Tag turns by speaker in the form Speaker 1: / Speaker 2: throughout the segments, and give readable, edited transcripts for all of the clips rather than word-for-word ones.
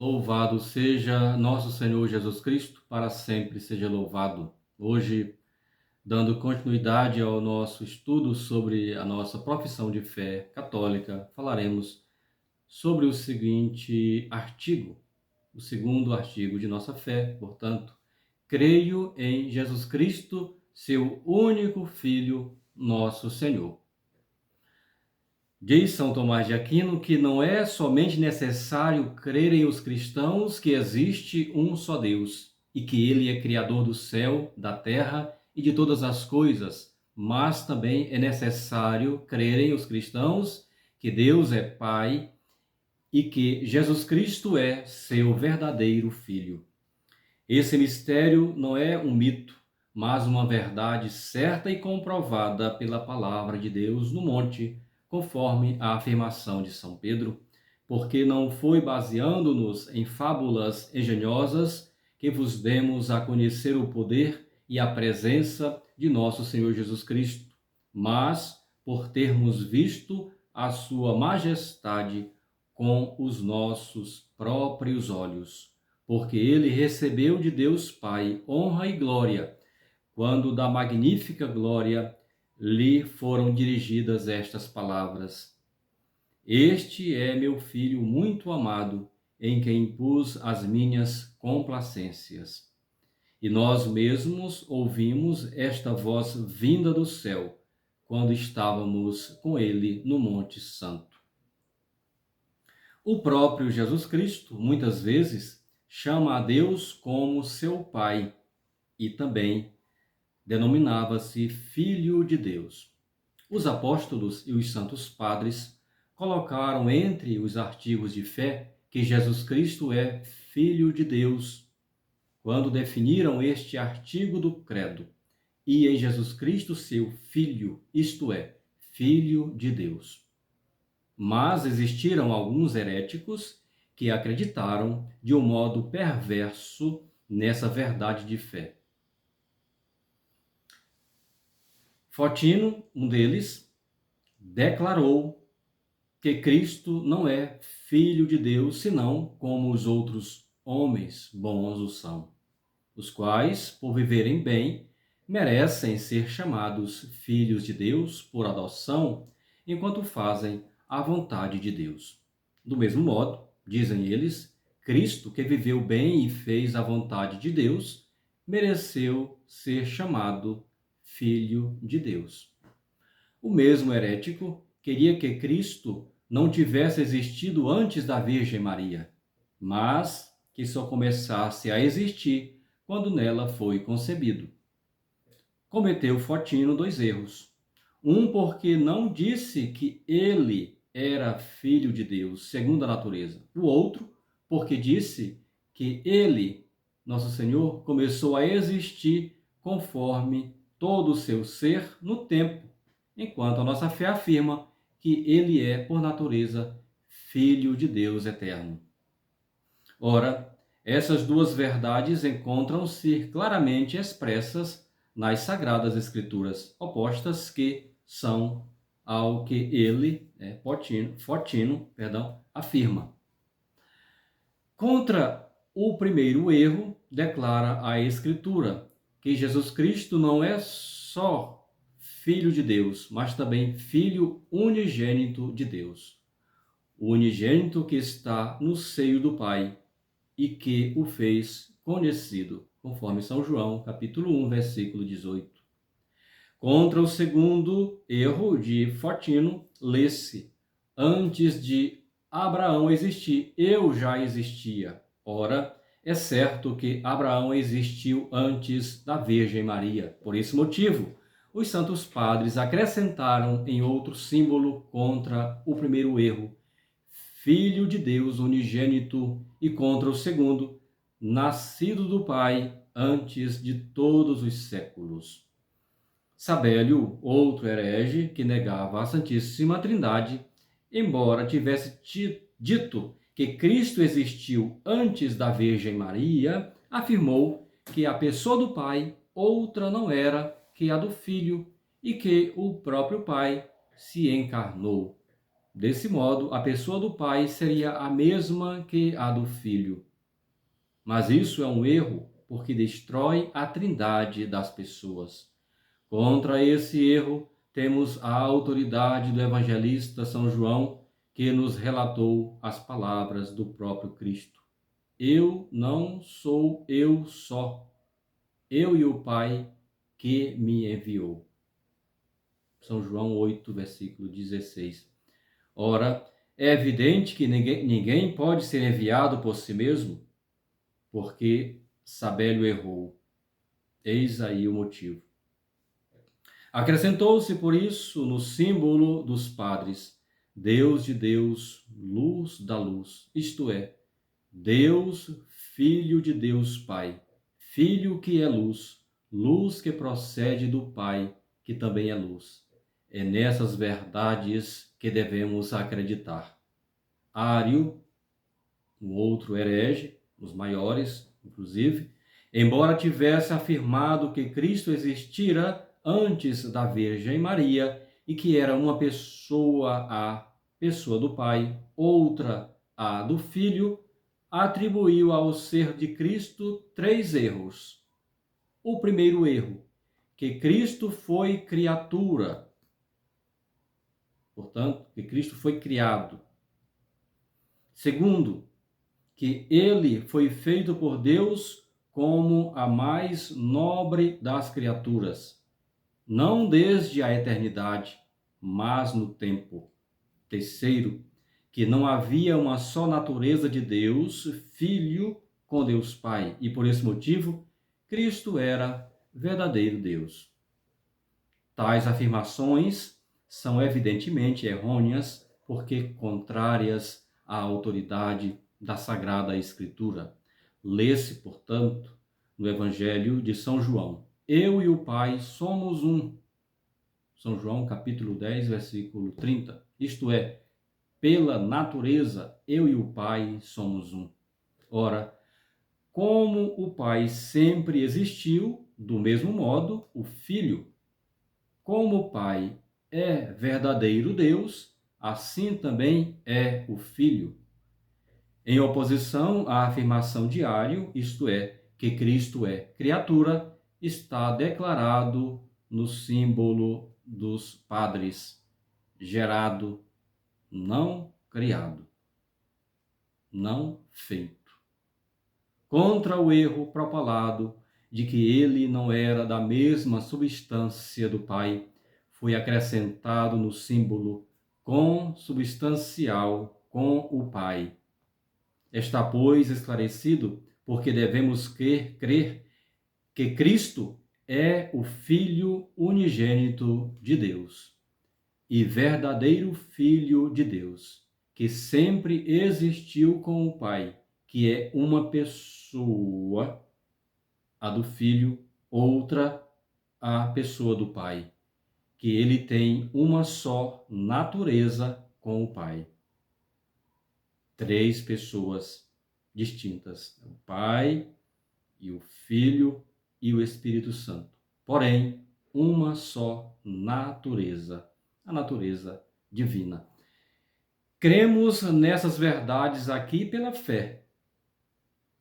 Speaker 1: Louvado seja nosso Senhor Jesus Cristo, para sempre seja louvado. Hoje, dando continuidade ao nosso estudo sobre a nossa profissão de fé católica, falaremos sobre o seguinte artigo, o segundo artigo de nossa fé, portanto, creio em Jesus Cristo, seu único Filho, nosso Senhor. Diz São Tomás de Aquino que não é somente necessário crerem os cristãos que existe um só Deus e que ele é criador do céu, da terra e de todas as coisas, mas também é necessário crerem os cristãos que Deus é Pai e que Jesus Cristo é seu verdadeiro Filho. Esse mistério não é um mito, mas uma verdade certa e comprovada pela palavra de Deus no monte, conforme a afirmação de São Pedro, porque não foi baseando-nos em fábulas engenhosas que vos demos a conhecer o poder e a presença de nosso Senhor Jesus Cristo, mas por termos visto a sua majestade com os nossos próprios olhos, porque ele recebeu de Deus Pai honra e glória, quando da magnífica glória lhe foram dirigidas estas palavras: Este é meu filho muito amado, em quem pus as minhas complacências. E nós mesmos ouvimos esta voz vinda do céu, quando estávamos com ele no Monte Santo. O próprio Jesus Cristo, muitas vezes, chama a Deus como seu Pai e também denominava-se Filho de Deus. Os apóstolos e os santos padres colocaram entre os artigos de fé que Jesus Cristo é Filho de Deus, quando definiram este artigo do credo, e em Jesus Cristo seu Filho, isto é, Filho de Deus. Mas existiram alguns heréticos que acreditaram de um modo perverso nessa verdade de fé. Fotino, um deles, declarou que Cristo não é filho de Deus, senão como os outros homens bons o são, os quais, por viverem bem, merecem ser chamados filhos de Deus por adoção, enquanto fazem a vontade de Deus. Do mesmo modo, dizem eles, Cristo, que viveu bem e fez a vontade de Deus, mereceu ser chamado Filho de Deus. O mesmo herético queria que Cristo não tivesse existido antes da Virgem Maria, mas que só começasse a existir quando nela foi concebido. Cometeu Fotino dois erros. Um, porque não disse que ele era filho de Deus, segundo a natureza. O outro, porque disse que ele, nosso Senhor, começou a existir conforme todo o seu ser no tempo, enquanto a nossa fé afirma que ele é, por natureza, Filho de Deus eterno. Ora, essas duas verdades encontram-se claramente expressas nas Sagradas Escrituras, opostas que são ao que ele, Fotino, afirma. Contra o primeiro erro, declara a Escritura que Jesus Cristo não é só Filho de Deus, mas também Filho unigênito de Deus. O unigênito que está no seio do Pai e que o fez conhecido, conforme São João, capítulo 1, versículo 18. Contra o segundo erro de Fotino, lê-se: antes de Abraão existir, eu já existia. Ora, é certo que Abraão existiu antes da Virgem Maria. Por esse motivo, os santos padres acrescentaram em outro símbolo contra o primeiro erro, Filho de Deus unigênito, e contra o segundo, nascido do Pai antes de todos os séculos. Sabélio, outro herege que negava a Santíssima Trindade, embora tivesse dito que Cristo existiu antes da Virgem Maria, afirmou que a pessoa do Pai outra não era que a do Filho e que o próprio Pai se encarnou. Desse modo, a pessoa do Pai seria a mesma que a do Filho. Mas isso é um erro, porque destrói a trindade das pessoas. Contra esse erro, temos a autoridade do evangelista São João, que nos relatou as palavras do próprio Cristo. Eu não sou eu só, eu e o Pai que me enviou. São João 8, versículo 16. Ora, é evidente que ninguém pode ser enviado por si mesmo, porque Sabélio errou. Eis aí o motivo. Acrescentou-se, por isso, no símbolo dos padres, Deus de Deus, luz da luz, isto é, Deus, Filho de Deus Pai, Filho que é luz, luz que procede do Pai, que também é luz. É nessas verdades que devemos acreditar. Ário, um outro herege, os maiores, inclusive, embora tivesse afirmado que Cristo existira antes da Virgem Maria e que era uma pessoa a pessoa do Pai, outra a do Filho, atribuiu ao ser de Cristo 3 erros. O primeiro erro, que Cristo foi criatura, portanto, que Cristo foi criado. Segundo, que ele foi feito por Deus como a mais nobre das criaturas, não desde a eternidade, mas no tempo. Terceiro, que não havia uma só natureza de Deus, Filho, com Deus Pai, e por esse motivo, Cristo era verdadeiro Deus. Tais afirmações são evidentemente errôneas, porque contrárias à autoridade da Sagrada Escritura. Lê-se, portanto, no Evangelho de São João: eu e o Pai somos um. São João, capítulo 10, versículo 30. Isto é, pela natureza, eu e o Pai somos um. Ora, como o Pai sempre existiu, do mesmo modo, o Filho, como o Pai é verdadeiro Deus, assim também é o Filho. Em oposição à afirmação de Ário, isto é, que Cristo é criatura, está declarado no símbolo dos padres: gerado, não criado, não feito. Contra o erro propalado de que ele não era da mesma substância do Pai, foi acrescentado no símbolo consubstancial com o Pai. Está, pois, esclarecido porque devemos crer que Cristo é o Filho unigênito de Deus e verdadeiro Filho de Deus, que sempre existiu com o Pai, que é uma pessoa, a do Filho, outra, a pessoa do Pai, que ele tem uma só natureza com o Pai. 3 pessoas distintas, o Pai e o Filho e o Espírito Santo. Porém, uma só natureza, a natureza divina. Cremos nessas verdades aqui pela fé.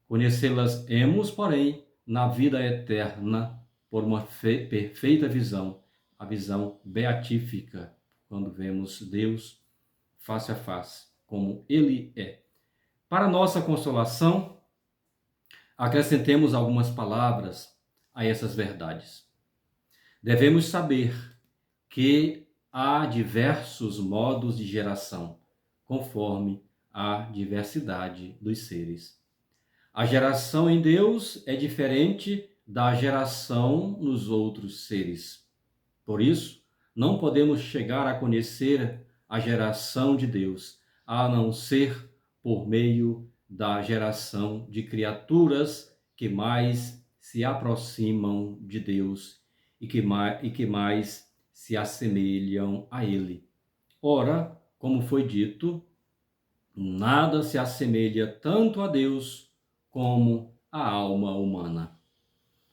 Speaker 1: Conhecê-las-emos, porém, na vida eterna, por uma perfeita visão, a visão beatífica, quando vemos Deus face a face, como Ele é. Para nossa consolação, acrescentemos algumas palavras a essas verdades. Devemos saber que há diversos modos de geração, conforme a diversidade dos seres. A geração em Deus é diferente da geração nos outros seres. Por isso, não podemos chegar a conhecer a geração de Deus, a não ser por meio da geração de criaturas que mais se aproximam de Deus e que mais se assemelham a Ele. Ora, como foi dito, nada se assemelha tanto a Deus como a alma humana.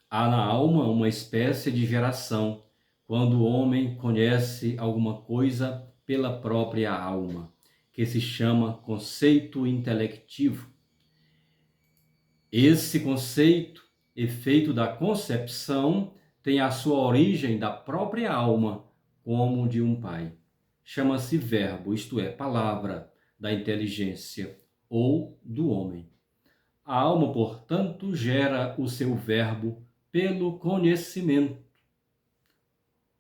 Speaker 1: Há na alma uma espécie de geração, quando o homem conhece alguma coisa pela própria alma. que se chama conceito intelectivo. Esse conceito, efeito da concepção, tem a sua origem da própria alma, como de um pai. Chama-se verbo, isto é, palavra da inteligência ou do homem. A alma, portanto, gera o seu verbo pelo conhecimento.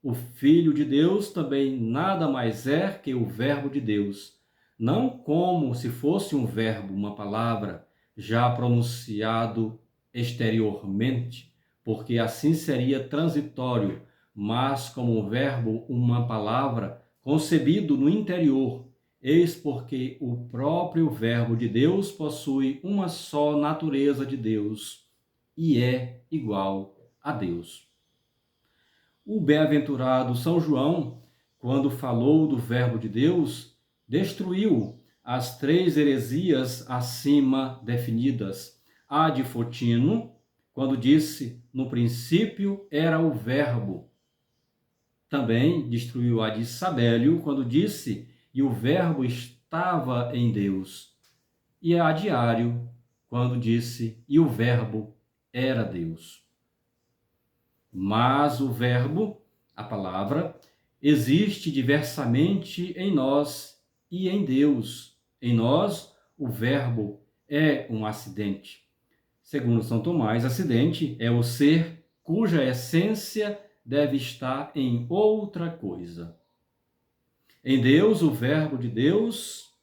Speaker 1: O Filho de Deus também nada mais é que o verbo de Deus, não como se fosse um verbo, uma palavra, já pronunciado exteriormente, porque assim seria transitório, mas como um verbo, uma palavra, concebido no interior, eis porque o próprio verbo de Deus possui uma só natureza de Deus e é igual a Deus. O bem-aventurado São João, quando falou do verbo de Deus, destruiu as 3 heresias acima definidas. A de Fotino, quando disse, no princípio era o verbo. Também destruiu a de Sabélio, quando disse, e o verbo estava em Deus. E a de Ario, quando disse, e o verbo era Deus. Mas o verbo, a palavra, existe diversamente em nós e em Deus. Em nós, o verbo é um acidente. Segundo São Tomás, acidente é o ser cuja essência deve estar em outra coisa. Em Deus, o verbo de Deus,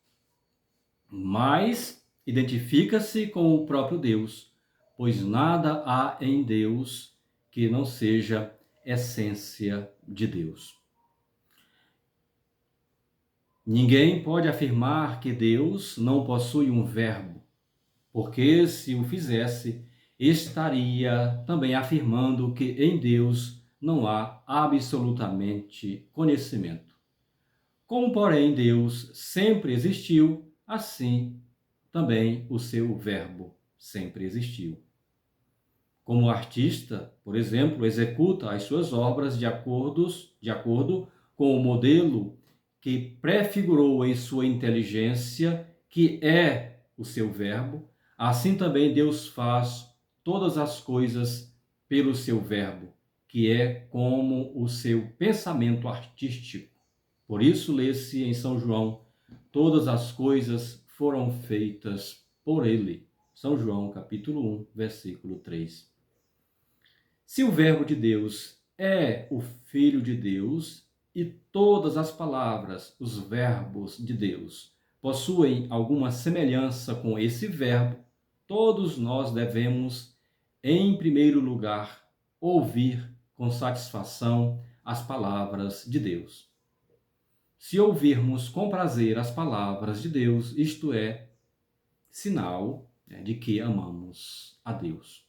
Speaker 1: mais identifica-se com o próprio Deus, pois nada há em Deus que não seja essência de Deus. Ninguém pode afirmar que Deus não possui um verbo, porque se o fizesse, estaria também afirmando que em Deus não há absolutamente conhecimento. Como, porém, Deus sempre existiu, assim também o seu verbo sempre existiu. Como artista, por exemplo, executa as suas obras de acordo com o modelo que prefigurou em sua inteligência, que é o seu verbo, assim também Deus faz todas as coisas pelo seu verbo, que é como o seu pensamento artístico. Por isso, lê-se em São João, todas as coisas foram feitas por ele. São João, capítulo 1, versículo 3. Se o verbo de Deus é o Filho de Deus e todas as palavras, os verbos de Deus, possuem alguma semelhança com esse verbo, todos nós devemos, em primeiro lugar, ouvir com satisfação as palavras de Deus. Se ouvirmos com prazer as palavras de Deus, isto é sinal de que amamos a Deus.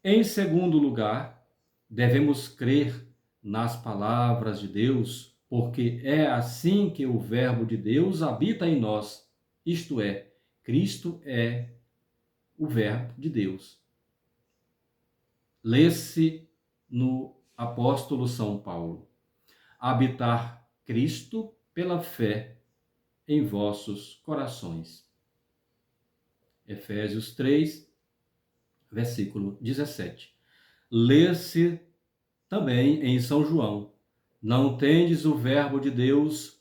Speaker 1: Em segundo lugar, devemos crer nas palavras de Deus, porque é assim que o verbo de Deus habita em nós, isto é, Cristo é o verbo de Deus. Lê-se no apóstolo São Paulo: habitar Cristo pela fé em vossos corações. Efésios 3, versículo 17. Lê-se também em São João: não tendes o verbo de Deus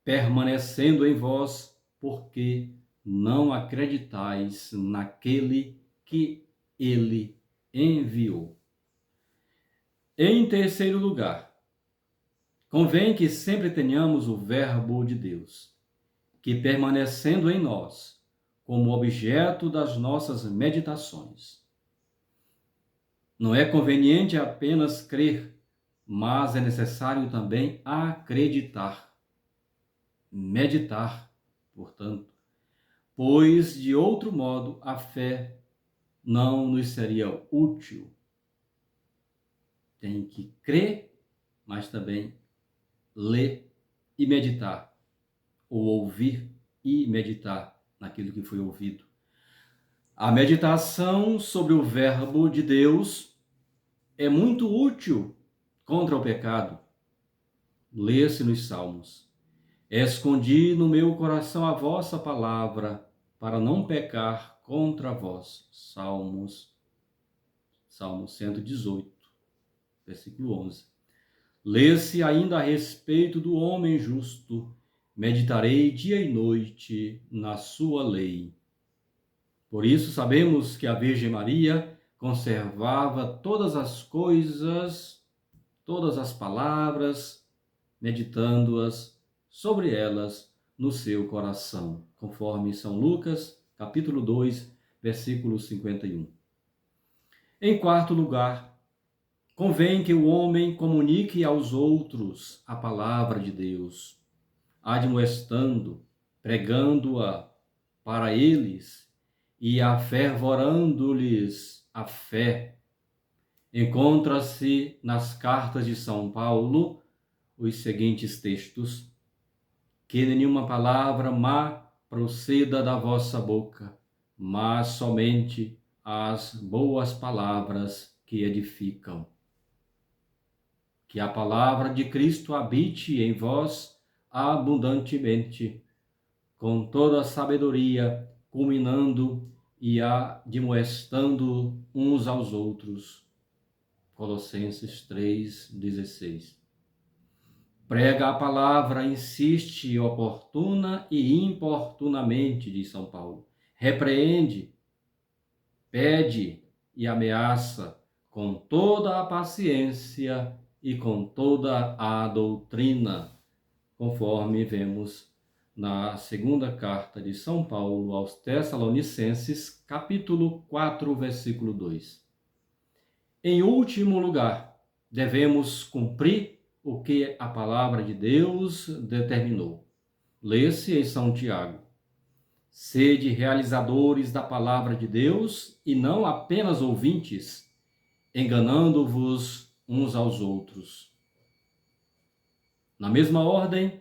Speaker 1: permanecendo em vós, porque não acreditais naquele que ele enviou. Em terceiro lugar, convém que sempre tenhamos o verbo de Deus, que permanecendo em nós, como objeto das nossas meditações. Não é conveniente apenas crer, mas é necessário também acreditar. Meditar, portanto, pois de outro modo a fé não nos seria útil. Tem que crer, mas também ler e meditar, ou ouvir e meditar naquilo que foi ouvido. A meditação sobre o verbo de Deus é muito útil contra o pecado. Lê-se nos Salmos: Escondi no meu coração a vossa palavra, para não pecar contra vós. Salmo 118, versículo 11. Lê-se ainda a respeito do homem justo, meditarei dia e noite na sua lei. Por isso sabemos que a Virgem Maria conservava todas as coisas, todas as palavras, meditando-as sobre elas no seu coração, conforme São Lucas, capítulo 2, versículo 51. Em quarto lugar, convém que o homem comunique aos outros a palavra de Deus, admoestando, pregando-a para eles e afervorando-lhes a fé. Encontra-se nas cartas de São Paulo os seguintes textos: que nenhuma palavra má proceda da vossa boca, mas somente as boas palavras que edificam. Que a palavra de Cristo habite em vós abundantemente, com toda a sabedoria, culminando e admoestando uns aos outros. Colossenses 3,16. Prega a palavra, insiste oportuna e importunamente, diz São Paulo. Repreende, pede e ameaça com toda a paciência e com toda a doutrina, conforme vemos na segunda carta de São Paulo aos Tessalonicenses, capítulo 4, versículo 2. Em último lugar, devemos cumprir o que a palavra de Deus determinou. Lê-se em São Tiago: sede realizadores da palavra de Deus e não apenas ouvintes, enganando-vos uns aos outros. Na mesma ordem,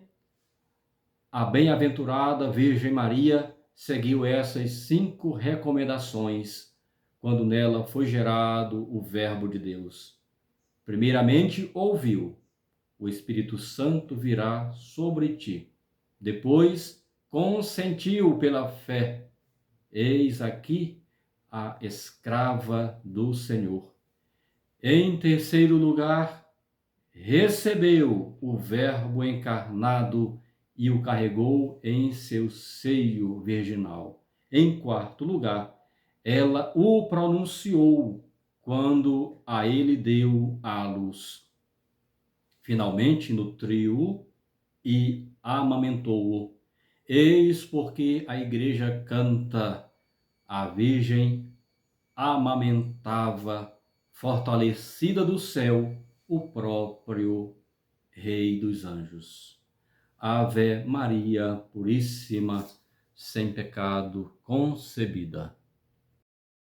Speaker 1: a bem-aventurada Virgem Maria seguiu essas 5 recomendações quando nela foi gerado o Verbo de Deus. Primeiramente, ouviu: o Espírito Santo virá sobre ti. Depois, consentiu pela fé: eis aqui a escrava do Senhor. Em terceiro lugar, recebeu o Verbo encarnado e o carregou em seu seio virginal. Em quarto lugar, ela o pronunciou quando a ele deu à luz. Finalmente, nutriu-o e amamentou-o. Eis porque a Igreja canta: a Virgem amamentava, fortalecida do céu, o próprio Rei dos Anjos. Ave Maria Puríssima, sem pecado concebida.